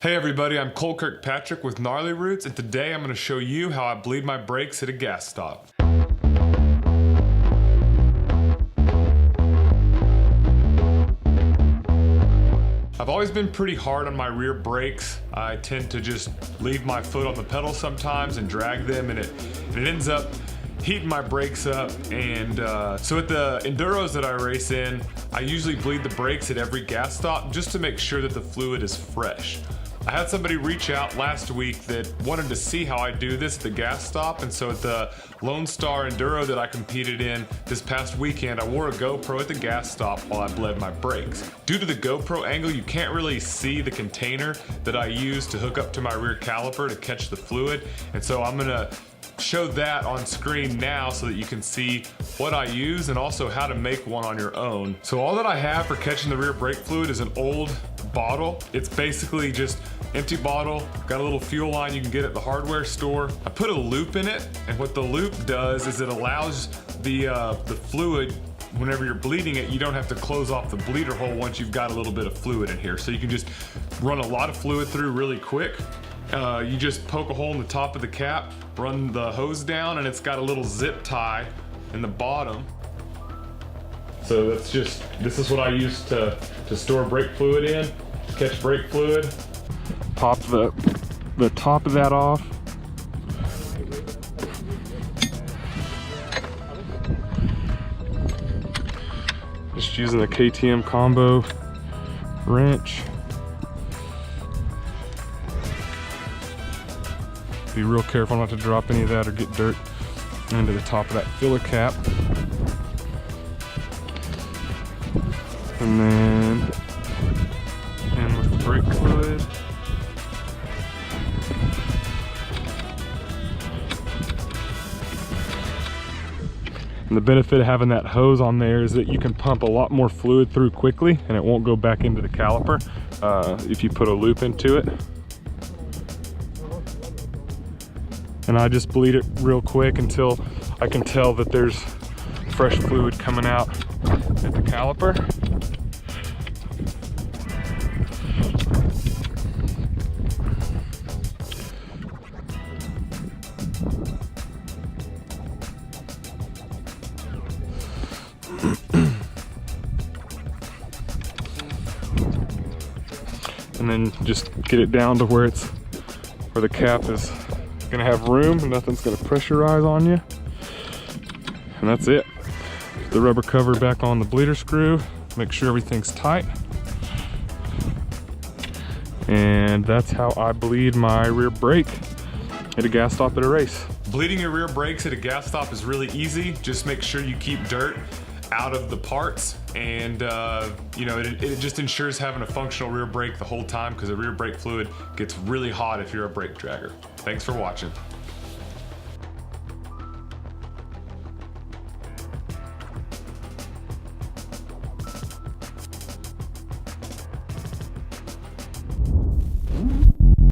Hey everybody, I'm Kirkpatrick with Gnarly Routes, and today I'm going to show you how I bleed my brakes at a gas stop. I've always been pretty hard on my rear brakes. I tend to just leave my foot on the pedal sometimes and drag them, and it ends up heating my brakes up. And so at the enduros that I race in, I usually bleed the brakes at every gas stop just to make sure that the fluid is fresh. I had somebody reach out last week that wanted to see how I do this at the gas stop, and so at the Lone Star Enduro that I competed in this past weekend, I wore a GoPro at the gas stop while I bled my brakes. Due to the GoPro angle, you can't really see the container that I use to hook up to my rear caliper to catch the fluid, and so I'm gonna show that on screen now so that you can see what I use and also how to make one on your own. So all that I have for catching the rear brake fluid is an old bottle. It's basically just empty bottle, got a little fuel line you can get at the hardware store. I put a loop in it, and what the loop does is it allows the fluid, whenever you're bleeding it, you don't have to close off the bleeder hole once you've got a little bit of fluid in here. So you can just run a lot of fluid through really quick. You just poke a hole in the top of the cap, run the hose down, and it's got a little zip tie in the bottom. So this is what I use to store brake fluid in, catch brake fluid. Pop the top of that off. Just using the KTM combo wrench. Be real careful not to drop any of that or get dirt into the top of that filler cap. And then in with the brake fluid. And the benefit of having that hose on there is that you can pump a lot more fluid through quickly and it won't go back into the caliper if you put a loop into it. And I just bleed it real quick until I can tell that there's fresh fluid coming out at the caliper. And then just get it down to where the cap is gonna have room and nothing's gonna pressurize on you. And that's it. Put the rubber cover back on the bleeder screw, make sure everything's tight. And that's how I bleed my rear brake at a gas stop at a race. Bleeding your rear brakes at a gas stop is really easy. Just make sure you keep dirt out of the parts, and you know, it just ensures having a functional rear brake the whole time, because the rear brake fluid gets really hot if you're a brake dragger. Thanks for watching.